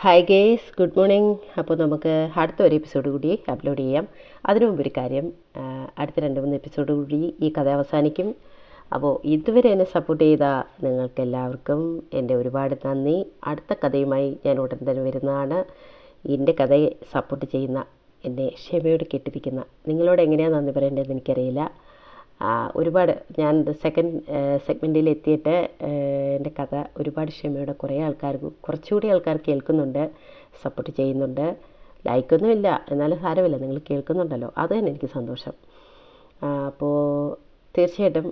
Hi guys, good morning. അപ്പോൾ നമുക്ക് അടുത്ത ഒരു എപ്പിസോഡ് കൂടി അപ്ലോഡ് ചെയ്യാം. അതിനു മുമ്പ് ഒരു കാര്യം, അടുത്ത 2-3 എപ്പിസോഡ് കൂടി ഈ കഥ അവസാനിക്കും. അപ്പോൾ ഇതുവരെ എന്നെ സപ്പോർട്ട് ചെയ്ത നിങ്ങൾക്ക് എല്ലാവർക്കും എൻ്റെ ഒരുപാട് നന്ദി. അടുത്ത കഥയുമായി ഞാൻ ഉടൻ തന്നെ വരുന്നതാണ്. എൻ്റെ കഥയെ സപ്പോർട്ട് ചെയ്യുന്ന, എന്നെ ക്ഷമയോട് കേട്ടിരിക്കുന്ന നിങ്ങളോട് എങ്ങനെയാണ് നന്ദി പറയേണ്ടതെന്ന് എനിക്കറിയില്ല. ഒരുപാട് ഞാൻ സെക്കൻഡ് സെഗ്മെൻറ്റിൽ എത്തിയിട്ട് എൻ്റെ കഥ ഒരുപാട് ക്ഷമയോടെ കുറച്ചുകൂടി ആൾക്കാർ കേൾക്കുന്നുണ്ട്, സപ്പോർട്ട് ചെയ്യുന്നുണ്ട്. ലൈക്കൊന്നുമില്ല, എന്നാലും സാരമില്ല, നിങ്ങൾ കേൾക്കുന്നുണ്ടല്ലോ, അത് തന്നെ എനിക്ക് സന്തോഷം. അപ്പോൾ തീർച്ചയായിട്ടും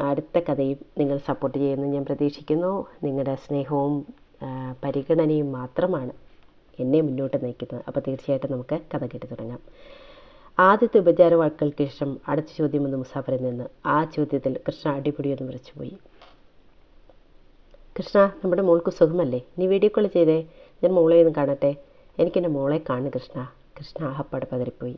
അടുത്ത കഥയും നിങ്ങൾ സപ്പോർട്ട് ചെയ്യുമെന്ന് ഞാൻ പ്രതീക്ഷിക്കുന്നു. നിങ്ങളുടെ സ്നേഹവും പരിഗണനയും മാത്രമാണ് എന്നെ മുന്നോട്ട് നയിക്കുന്നത്. അപ്പോൾ തീർച്ചയായിട്ടും നമുക്ക് കഥ കേട്ട് തുടങ്ങാം. ആദ്യത്തെ ഉപചാര വാക്കുകൾക്ക് ശേഷം അടുത്ത ചോദ്യം വന്ന് മുസാഫറിൽ നിന്ന്. ആ ചോദ്യത്തിൽ കൃഷ്ണ അടിപൊളിയൊന്ന് വിറച്ചുപോയി. കൃഷ്ണ, നമ്മുടെ മോൾക്ക് സുഖമല്ലേ? നീ വീഡിയോ കോൾ ചെയ്തേ, ഞാൻ മോളെ ഒന്ന് കാണട്ടെ. എനിക്കെൻ്റെ മോളെ കാണു കൃഷ്ണ. കൃഷ്ണ ആഹപ്പാട് പതറിപ്പോയി.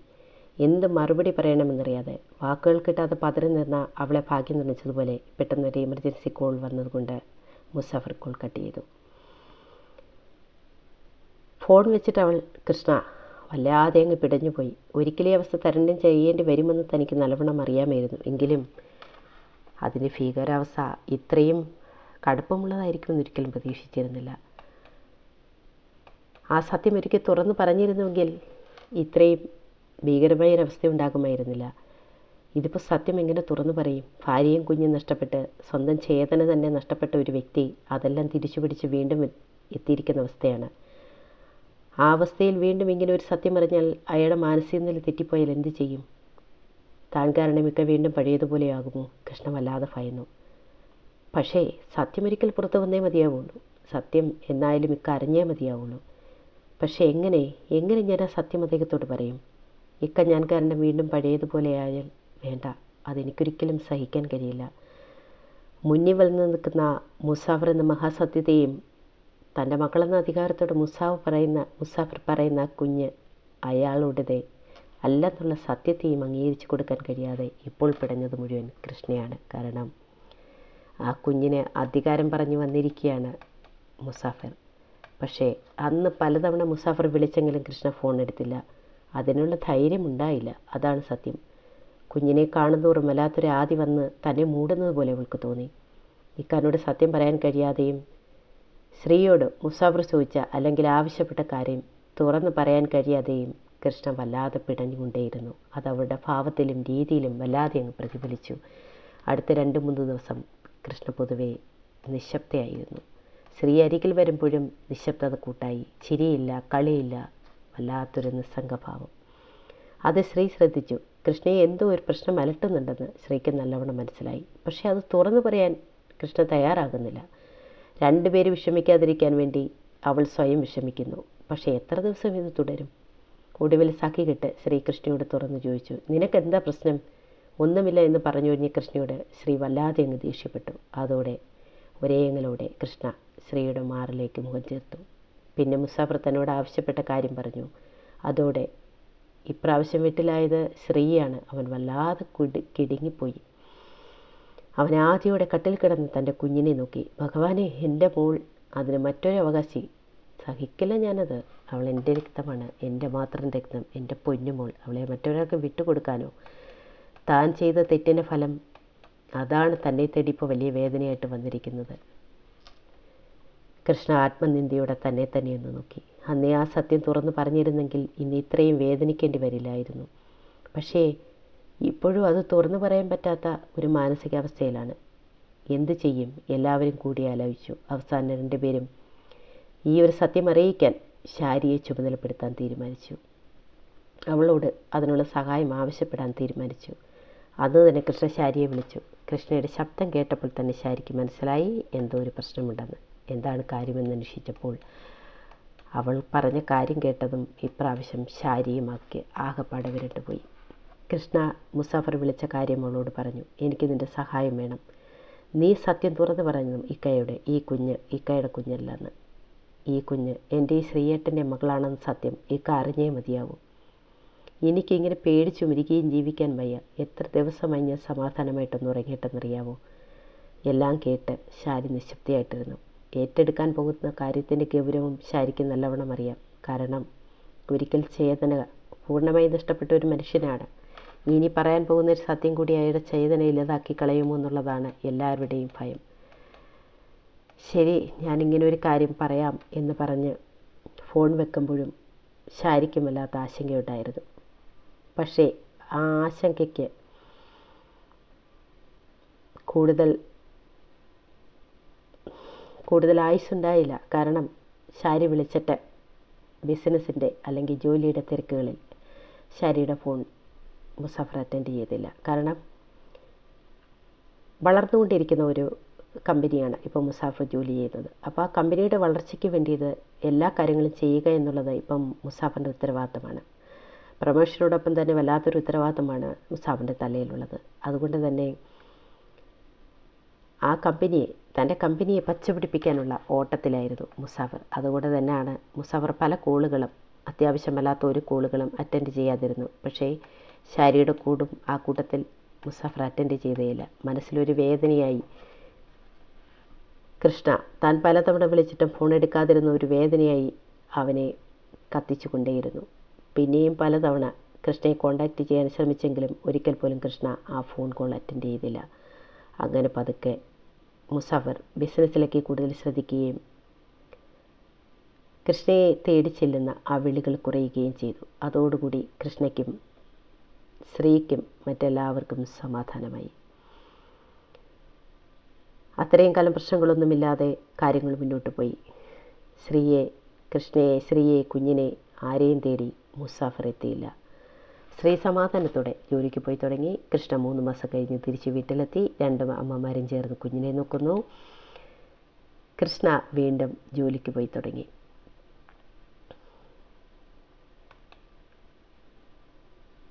എന്ത് മറുപടി പറയണമെന്നറിയാതെ, വാക്കുകൾ കിട്ടാതെ പതറി നിന്ന അവളെ ഭാഗ്യം നിർമ്മിച്ചതുപോലെ പെട്ടെന്നൊരു എമർജൻസി കോൾ വന്നതുകൊണ്ട് മുസാഫർ കോൾ കട്ട് ചെയ്തു. ഫോൺ വെച്ചിട്ട് അവൾ, കൃഷ്ണ വല്ലാതെ അങ്ങ് പിടഞ്ഞുപോയി. ഒരിക്കലും അവസ്ഥ തരണം ചെയ്യേണ്ടി വരുമെന്ന് തനിക്ക് നല്ലവണ്ണം അറിയാമായിരുന്നു. എങ്കിലും അതിന് ഭീകരാവസ്ഥ ഇത്രയും കടുപ്പമുള്ളതായിരിക്കുമെന്ന് ഒരിക്കലും പ്രതീക്ഷിച്ചിരുന്നില്ല. ആ സത്യം ഒരിക്കൽ തുറന്നു പറഞ്ഞിരുന്നുവെങ്കിൽ ഇത്രയും ഭീകരമായൊരവസ്ഥ ഉണ്ടാകുമായിരുന്നില്ല. ഇതിപ്പോൾ സത്യം എങ്ങനെ തുറന്നു പറയും? ഭാര്യയും കുഞ്ഞും നഷ്ടപ്പെട്ട്, സ്വന്തം ചേതന തന്നെ നഷ്ടപ്പെട്ട ഒരു വ്യക്തി അതെല്ലാം തിരിച്ചു പിടിച്ച് വീണ്ടും എത്തിയിരിക്കുന്ന അവസ്ഥയാണ്. ആ അവസ്ഥയിൽ വീണ്ടും ഇങ്ങനെ ഒരു സത്യം അറിഞ്ഞാൽ അയാളുടെ മാനസിക നില തെറ്റിപ്പോയാൽ എന്ത് ചെയ്യും? താൻ കാരണം മിക്ക വീണ്ടും പഴയതുപോലെയാകുമോ? കൃഷ്ണ വല്ലാതെ ഭയന്നു. പക്ഷേ സത്യമൊരിക്കൽ പുറത്തു വന്നേ മതിയാവുള്ളൂ. സത്യം എന്നായാലും മിക്ക അറിഞ്ഞേ മതിയാവുള്ളൂ. പക്ഷേ എങ്ങനെ ഞാൻ ആ സത്യം അദ്ദേഹത്തോട് പറയും? ഇക്ക ഞാൻ കാരണം വീണ്ടും പഴയതുപോലെ ആയാൽ വേണ്ട, അതെനിക്കൊരിക്കലും സഹിക്കാൻ കഴിയില്ല. മുന്നിൽ വന്ന് നിൽക്കുന്ന മുസാഫർ എന്ന മഹാസത്യത്തെയും തൻ്റെ മക്കളെന്ന അധികാരത്തോട് മുസാഫർ പറയുന്ന കുഞ്ഞ് അയാളുടേതേ അല്ലെന്നുള്ള സത്യത്തെയും അംഗീകരിച്ചു കൊടുക്കാൻ കഴിയാതെ ഇപ്പോൾ പിടഞ്ഞത് മുഴുവൻ കൃഷ്ണയാണ്. കാരണം ആ കുഞ്ഞിന് അധികാരം പറഞ്ഞു വന്നിരിക്കുകയാണ് മുസാഫർ. പക്ഷേ അന്ന് പലതവണ മുസാഫർ വിളിച്ചെങ്കിലും കൃഷ്ണ ഫോൺ എടുത്തില്ല. അതിനുള്ള ധൈര്യം ഉണ്ടായില്ല, അതാണ് സത്യം. കുഞ്ഞിനെ കാണുന്തോറും വല്ലാത്തൊരു ആദി വന്ന് തന്നെ മൂടുന്നത് പോലെ അവൾക്ക് തോന്നി. ഇക്കാനോട് സത്യം പറയാൻ കഴിയാതെയും ശ്രീയോട് മുസാഫർ ചോദിച്ച അല്ലെങ്കിൽ ആവശ്യപ്പെട്ട കാര്യം തുറന്നു പറയാൻ കഴിയാതെയും കൃഷ്ണ വല്ലാതെ പിടഞ്ഞുകൊണ്ടേയിരുന്നു. അത് അവളുടെ ഭാവത്തിലും രീതിയിലും വല്ലാതെ അങ്ങ് പ്രതിഫലിച്ചു. അടുത്ത 2-3 ദിവസം കൃഷ്ണ പൊതുവെ നിശബ്ദയായിരുന്നു. ശ്രീ അരികിൽ വരുമ്പോഴും നിശബ്ദത കൂട്ടായി. ചിരിയില്ല, കളിയില്ല, വല്ലാത്തൊരു നിസ്സംഗഭാവം. അത് ശ്രീ ശ്രദ്ധിച്ചു. കൃഷ്ണയെ എന്തോ ഒരു പ്രശ്നം അലട്ടുന്നുണ്ടെന്ന് ശ്രീക്ക് നല്ലവണ്ണം മനസ്സിലായി. പക്ഷേ അത് തുറന്നു പറയാൻ കൃഷ്ണ തയ്യാറാകുന്നില്ല. 2 പേര് വിഷമിക്കാതിരിക്കാൻ വേണ്ടി അവൾ സ്വയം വിഷമിക്കുന്നു. പക്ഷേ എത്ര ദിവസം ഇത് തുടരും? ഒടുവിൽ സഖികെട്ട് ശ്രീകൃഷ്ണയോട് തുറന്നു ചോദിച്ചു, നിനക്കെന്താ പ്രശ്നം? ഒന്നുമില്ല എന്ന് പറഞ്ഞൊഴിഞ്ഞ കൃഷ്ണയോട് ശ്രീ വല്ലാതെ അങ്ങ് ദേഷ്യപ്പെട്ടു. അതോടെ ഒരേങ്ങളോടെ കൃഷ്ണ ശ്രീയുടെ മാറിലേക്ക് മുഖം ചേർത്തു. പിന്നെ മുസാഫർ തന്നോട് ആവശ്യപ്പെട്ട കാര്യം പറഞ്ഞു. അതോടെ ഇപ്രാവശ്യം വീട്ടിലായത് ശ്രീയാണ്. അവൻ വല്ലാതെ കിടുങ്ങിപ്പോയി. അവൻ ആദ്യയോടെ കട്ടിൽ കിടന്ന് തൻ്റെ കുഞ്ഞിനെ നോക്കി. ഭഗവാനെ, എൻ്റെ മോൾ, അതിന് മറ്റൊരു അവകാശി. സഹിക്കില്ല ഞാനത്. അവൾ എൻ്റെ രക്തമാണ്, എൻ്റെ മാത്രം രക്തം, എൻ്റെ പൊന്നുമോൾ. അവളെ മറ്റൊരാൾക്ക് വിട്ടുകൊടുക്കാനോ? താൻ ചെയ്ത തെറ്റിൻ്റെ ഫലം അതാണ് തന്നെ തേടിപ്പോൾ വലിയ വേദനയായിട്ട് വന്നിരിക്കുന്നത്. കൃഷ്ണ ആത്മനിന്ദയോടെ തന്നെ ഒന്ന് നോക്കി. അന്നേ ആ സത്യം തുറന്നു പറഞ്ഞിരുന്നെങ്കിൽ ഇന്ന് ഇത്രയും വേദനിക്കേണ്ടി വരില്ലായിരുന്നു. പക്ഷേ ഇപ്പോഴും അത് തുറന്നു പറയാൻ പറ്റാത്ത ഒരു മാനസികാവസ്ഥയിലാണ്. എന്തു ചെയ്യും? എല്ലാവരും കൂടി ആലോചിച്ചു. അവസാനം 2 പേരും ഈ ഒരു സത്യം അറിയിക്കാൻ ശാരിയെ ചുമതലപ്പെടുത്താൻ തീരുമാനിച്ചു. അവളോട് അതിനുള്ള സഹായം ആവശ്യപ്പെടാൻ തീരുമാനിച്ചു. അന്ന് തന്നെ കൃഷ്ണ ശാരിയെ വിളിച്ചു. കൃഷ്ണയുടെ ശബ്ദം കേട്ടപ്പോൾ തന്നെ ശാരിക്ക് മനസ്സിലായി എന്തോ ഒരു പ്രശ്നമുണ്ടെന്ന്. എന്താണ് കാര്യമെന്ന് അന്വേഷിച്ചപ്പോൾ അവൾ പറഞ്ഞ കാര്യം കേട്ടതും ഇപ്രാവശ്യം ശാരിയുമാക്കി ആകപ്പാടെ വിരണ്ടുപോയി. കൃഷ്ണ മുസാഫർ വിളിച്ച കാര്യം അവളോട് പറഞ്ഞു. എനിക്ക് നിൻ്റെ സഹായം വേണം. നീ സത്യം തുറന്നു പറഞ്ഞതും ഈ കുഞ്ഞ് ഇക്കയുടെ കുഞ്ഞല്ലെന്ന്. ഈ കുഞ്ഞ് എൻ്റെ ഈ ശ്രീയേട്ടൻ്റെ മകളാണെന്ന് സത്യം ഇക്ക അറിഞ്ഞേ മതിയാവും. എനിക്കിങ്ങനെ പേടിച്ചുമിരിക്കുകയും ജീവിക്കാൻ വയ്യ. എത്ര ദിവസമായി ഞാൻ സമാധാനമായിട്ടൊന്ന് ഉറങ്ങിയിട്ടെന്നറിയാവോ? എല്ലാം കേട്ട് ശാരി നിശബ്ദയായിട്ടിരുന്നു. ഏറ്റെടുക്കാൻ പോകുന്ന കാര്യത്തിൻ്റെ ഗൗരവം ശാരിക്ക് നല്ലവണ്ണം അറിയാം. കാരണം ഒരിക്കൽ ചേതന പൂർണ്ണമായി നഷ്ടപ്പെട്ട ഒരു മനുഷ്യനാണ്. ഇനി പറയാൻ പോകുന്ന ഒരു സത്യം കൂടി അയാളുടെ ചേതന ഇല്ലാതാക്കി കളയുമോ എന്നുള്ളതാണ് എല്ലാവരുടെയും ഭയം. ശരി, ഞാനിങ്ങനെ ഒരു കാര്യം പറയാം എന്ന് പറഞ്ഞ് ഫോൺ വെക്കുമ്പോഴും ശാരിക്കും വല്ലാത്ത ആശങ്കയുണ്ടായിരുന്നു. പക്ഷേ ആ ആശങ്കയ്ക്ക് കൂടുതൽ ആയുസ്സുണ്ടായില്ല. കാരണം ശാരി വിളിച്ചിട്ട് ബിസിനസ്സിൻ്റെ അല്ലെങ്കിൽ ജോലിയുടെ തിരക്കുകളിൽ ശാരിയുടെ ഫോൺ മുസാഫർ അറ്റൻഡ് ചെയ്തില്ല. കാരണം വളർന്നുകൊണ്ടിരിക്കുന്ന ഒരു കമ്പനിയാണ് ഇപ്പോൾ മുസാഫർ ജോലി ചെയ്യുന്നത്. അപ്പോൾ ആ കമ്പനിയുടെ വളർച്ചയ്ക്ക് വേണ്ടിയത് എല്ലാ കാര്യങ്ങളും ചെയ്യുക എന്നുള്ളത് ഇപ്പം മുസാഫറിൻ്റെ ഉത്തരവാദിത്തമാണ്. പ്രൊമോഷനോടൊപ്പം തന്നെ വല്ലാത്തൊരു ഉത്തരവാദിത്തമാണ് മുസാഫറിൻ്റെ തലയിലുള്ളത്. അതുകൊണ്ട് തന്നെ തൻ്റെ കമ്പനിയെ പച്ചപിടിപ്പിക്കാനുള്ള ഓട്ടത്തിലായിരുന്നു മുസാഫർ. അതുകൊണ്ട് തന്നെയാണ് മുസാഫർ പല കോളുകളും, അത്യാവശ്യമല്ലാത്ത ഒരു കോളുകളും അറ്റൻഡ് ചെയ്യാതിരുന്നു. പക്ഷേ ശാരിയുടെ ആ കൂട്ടത്തിൽ മുസാഫർ അറ്റൻഡ് ചെയ്തേയില്ല. മനസ്സിലൊരു വേദനയായി. കൃഷ്ണ താൻ പലതവണ വിളിച്ചിട്ടും ഫോൺ എടുക്കാതിരുന്ന ഒരു വേദനയായി അവനെ കത്തിച്ചു കൊണ്ടേയിരുന്നു. പിന്നെയും പലതവണ കൃഷ്ണയെ കോണ്ടാക്റ്റ് ചെയ്യാൻ ശ്രമിച്ചെങ്കിലും ഒരിക്കൽ പോലും കൃഷ്ണ ആ ഫോൺ കോൾ അറ്റൻഡ് ചെയ്തില്ല. അങ്ങനെ പതുക്കെ മുസാഫർ ബിസിനസ്സിലേക്ക് കൂടുതൽ ശ്രദ്ധിക്കുകയും കൃഷ്ണയെ തേടി ചെല്ലുന്ന ആ വിളികൾ കുറയുകയും ചെയ്തു. അതോടുകൂടി കൃഷ്ണയ്ക്കും ശ്രീക്കും മറ്റെല്ലാവർക്കും സമാധാനമായി. അത്രയും കാലം പ്രശ്നങ്ങളൊന്നുമില്ലാതെ കാര്യങ്ങൾ മുന്നോട്ട് പോയി. ശ്രീയെ, കുഞ്ഞിനെ ആരെയും തേടി മുസാഫർ എത്തിയില്ല. ശ്രീ സമാധാനത്തോടെ ജോലിക്ക് പോയി തുടങ്ങി. കൃഷ്ണ 3 മാസം കഴിഞ്ഞ് തിരിച്ച് വീട്ടിലെത്തി. 2 അമ്മമാരും ചേർന്ന് കുഞ്ഞിനെ നോക്കുന്നു. കൃഷ്ണ വീണ്ടും ജോലിക്ക് പോയി തുടങ്ങി.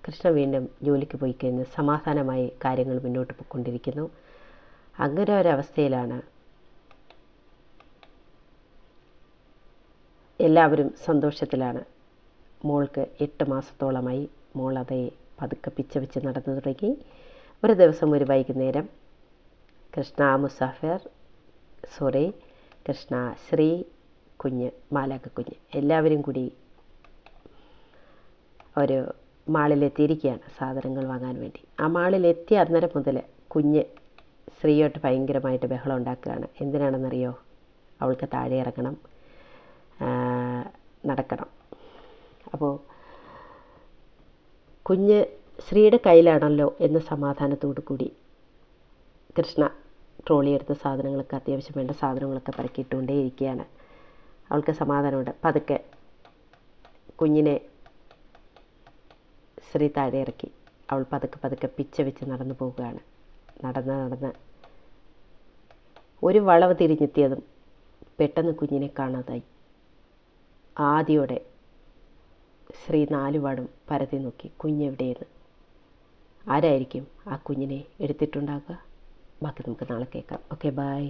കൃഷ്ണ വീണ്ടും ജോലിക്ക് പോയി കഴിഞ്ഞ് സമാധാനമായി കാര്യങ്ങൾ മുന്നോട്ട് പോയിക്കൊണ്ടിരിക്കുന്നു. അങ്ങനെ ഒരവസ്ഥയിലാണ് എല്ലാവരും സന്തോഷത്തിലാണ്. മോൾക്ക് 8 മാസത്തോളമായി. മോൾ അതേ പതുക്കെ പിച്ച വെച്ച് നടന്നു തുടങ്ങി. ഒരു ദിവസം ഒരു വൈകുന്നേരം കൃഷ്ണ, ശ്രീ, മാലാഖ എല്ലാവരും കൂടി ഒരു മാളിലെത്തിയിരിക്കുകയാണ് സാധനങ്ങൾ വാങ്ങാൻ വേണ്ടി. ആ മാളിലെത്തിയ അന്നേരം മുതൽ കുഞ്ഞ് ശ്രീയോട്ട് ഭയങ്കരമായിട്ട് ബഹളം ഉണ്ടാക്കുകയാണ്. എന്തിനാണെന്നറിയോ? അവൾക്ക് താഴെ ഇറങ്ങണം, നടക്കണം. അപ്പോൾ കുഞ്ഞ് ശ്രീയുടെ കയ്യിലാണല്ലോ എന്ന സമാധാനത്തോടു കൂടി കൃഷ്ണ ട്രോളി എടുത്ത സാധനങ്ങളൊക്കെ, അത്യാവശ്യം വേണ്ട സാധനങ്ങളൊക്കെ പറക്കിയിട്ടുകൊണ്ടേയിരിക്കുകയാണ്. അവൾക്ക് സമാധാനമുണ്ട്. പതുക്കെ കുഞ്ഞിനെ ശ്രീ താഴെ ഇറക്കി. അവൾ പതുക്കെ പിച്ച വെച്ച് നടന്നു പോവുകയാണ്. നടന്ന് ഒരു വളവ് തിരിഞ്ഞെത്തിയതും പെട്ടെന്ന് കുഞ്ഞിനെ കാണാതായി. ആദ്യോടെ ശ്രീ 4 പാടും പരതി നോക്കി. കുഞ്ഞെവിടെയെന്ന്. ആരായിരിക്കും ആ കുഞ്ഞിനെ എടുത്തിട്ടുണ്ടാകുക? ബാക്കി നമുക്ക് നാളെ കേൾക്കാം. Okay, by.